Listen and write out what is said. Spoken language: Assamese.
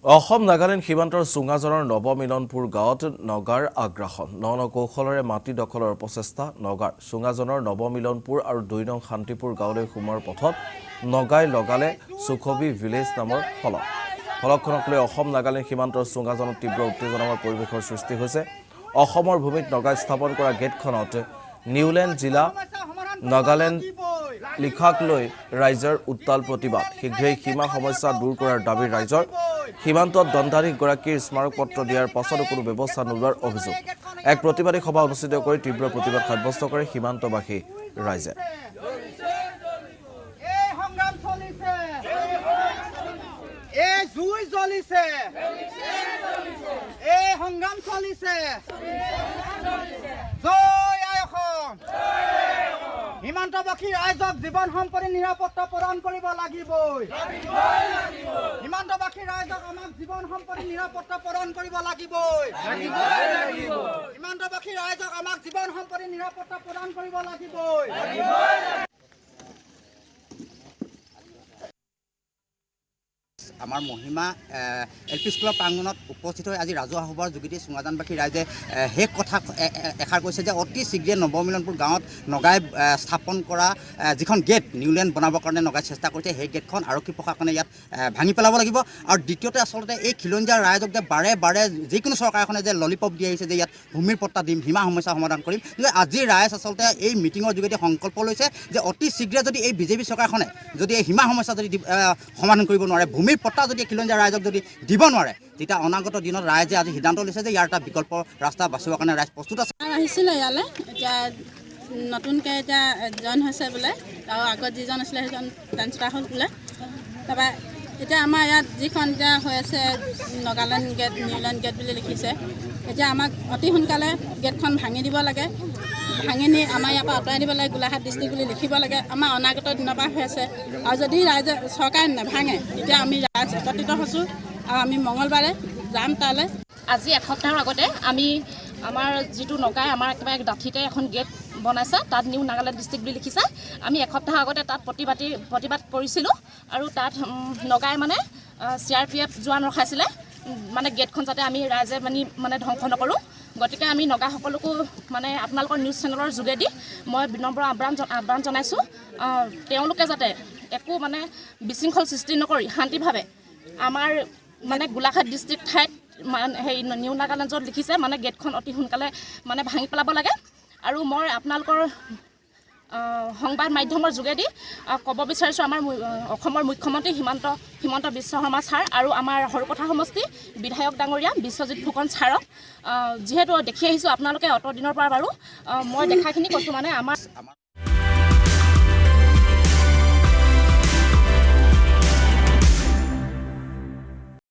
অসম নাগালেণ্ড সীমান্তৰ চুঙাজনৰ নৱমিলনপুৰ গাঁৱত নগাৰ আগ্ৰাসন ন কৌশলৰে মাটি দখলৰ প্ৰচেষ্টা নগাৰ চুঙাজনৰ নৱমিলনপুৰ আৰু ২ নং শান্তিপুৰ গাঁৱলৈ সোমোৱাৰ পথত নগাই লগালে সুখবি ভিলেজ নামৰ ফলকখনক লৈ অসম নাগালেণ্ড সীমান্তৰ চুঙাজনত তীব্ৰ উত্তেজনাৰ পৰিৱেশৰ সৃষ্টি হৈছে। অসমৰ ভূমিত নগাই স্থাপন কৰা গেটখনত নিউলেণ্ড জিলা নাগালেণ্ড লিখাক লৈ ৰাইজৰ উত্তাল প্ৰতিবাদ। শীঘ্ৰেই সীমা সমস্যা দূৰ কৰাৰ দাবী ৰাইজৰ। সীমান্তত দণ্ডাধীশগৰাকীৰ স্মাৰকপত্ৰ দিয়াৰ পাছতো কোনো ব্যৱস্থা নোলোৱাৰ অভিযোগ। এক প্ৰতিবাদী সভা অনুষ্ঠিত কৰি তীব্ৰ প্ৰতিবাদ সাব্যস্ত কৰে সীমান্তবাসী ৰাইজে। সীমান্তবাসী ৰাইজক জীৱন সম্পত্তি নিৰাপত্তা প্ৰদান কৰিব লাগিবই। সীমান্তবাসী ৰাইজক আমাক জীৱন সম্পত্তি নিৰাপত্তা প্ৰদান কৰিব লাগিবই। সীমান্তবাসী ৰাইজক আমাক জীৱন সম্পত্তি নিৰাপত্তা প্ৰদান কৰিব লাগিবই। আমাৰ মহিমা এল পি স্কুলৰ প্ৰাংগণত উপস্থিত হৈ আজি ৰাজহুৱা সভাৰ যোগেদি চুঙাজানবাসী ৰাইজে সেই কথা এষাৰ কৈছে যে অতি শীঘ্ৰে নৱমিলনপুৰ গাঁৱত নগাই স্থাপন কৰা যিখন গেট নিউলেণ্ড বনাবৰ কাৰণে নগাই চেষ্টা কৰিছে, সেই গেটখন আৰক্ষী প্ৰশাসনে ইয়াত ভাঙি পেলাব লাগিব। আৰু দ্বিতীয়তে আচলতে এই খিলঞ্জীয়া ৰাইজক যে বাৰে বাৰে যিকোনো চৰকাৰখনে যে ললিপপ দি আহিছে যে ইয়াত ভূমিৰ পট্টা দিম, সীমা সমস্যা সমাধান কৰিম, কিন্তু আজি ৰাইজ আচলতে এই মিটিঙৰ যোগেদি সংকল্প লৈছে যে অতি শীঘ্ৰে যদি এই বিজেপি চৰকাৰখনে যদি এই সীমা সমস্যা যদি সমাধান কৰিব নোৱাৰে, ভূমিৰ পট্টা যদি খিলঞ্জীয়া ৰাইজক যদি দিব নোৱাৰে, তেতিয়া অনাগত দিনত ৰাইজে আজি সিদ্ধান্ত লৈছে যে ইয়াৰ এটা বিকল্প ৰাস্তা বাচিবৰ কাৰণে ৰাইজ প্ৰস্তুত আছে। আহিছিলে ইয়ালৈ, এতিয়া নতুনকৈ এতিয়া জইন হৈছে বোলে, আৰু আগত যিজন আছিলে সেইজন ট্ৰান্সফাৰ হ'ল বোলে। তাৰপৰা এতিয়া আমাৰ ইয়াত যিখন এতিয়া হৈ আছে নগালেণ্ড গেট, নিউলেণ্ড গেট বুলি লিখিছে, এতিয়া আমাক অতি সোনকালে গেটখন ভাঙি দিব লাগে, ভাঙি নি আমাৰ ইয়াৰ পৰা আঁতৰাই দিব লাগে, গোলাঘাট ডিষ্ট্ৰিক্ট বুলি লিখিব লাগে। আমাৰ অনাগত দিনৰ পৰা হৈ আছে, আৰু যদি ৰাইজে চৰকাৰে নাভাঙে তেতিয়া আমি ৰাইজ একত্ৰিত হৈছোঁ, আৰু আমি মঙলবাৰে যাম তালৈ। আজি এসপ্তাহৰ আগতে আমি আমাৰ যিটো নগাই আমাৰ একেবাৰে ডাঠিতে এখন গেট বনাইছে, তাত নিউ নাগালেণ্ড ডিষ্ট্ৰিক্ট বুলি লিখিছে। আমি এসপ্তাহ আগতে তাত প্ৰতিবাদ কৰিছিলোঁ, আৰু তাত নগাই মানে CRPF জোৱান ৰখাইছিলে, মানে গেটখন যাতে আমি ৰাইজে মানে ধ্বংস নকৰোঁ। গতিকে আমি নগাসকলকো মানে আপোনালোকৰ নিউজ চেনেলৰ যোগেদি মই বিনম্ৰ আহ্বান জনাইছোঁ, তেওঁলোকে যাতে একো মানে বিশৃংখল সৃষ্টি নকৰি শান্তিভাৱে আমাৰ মানে গোলাঘাট ডিষ্ট্ৰিক্ট ঠাইত সেই নিউ নাগালেণ্ডত লিখিছে মানে গেটখন অতি সোনকালে মানে ভাঙি পেলাব লাগে। আৰু মই আপোনালোকৰ সংবাদ মাধ্যমৰ যোগেদি ক'ব বিচাৰিছোঁ, আমাৰ অসমৰ মুখ্যমন্ত্ৰী হিমন্ত বিশ্ব শৰ্মা ছাৰ আৰু আমাৰ সৰুপথাৰ সমষ্টি বিধায়ক ডাঙৰীয়া বিশ্বজিৎ ফুকন ছাৰক, যিহেতু দেখি আহিছোঁ আপোনালোকে অত দিনৰ পৰা বাৰু মই দেখাখিনি কৈছোঁ, মানে আমাৰ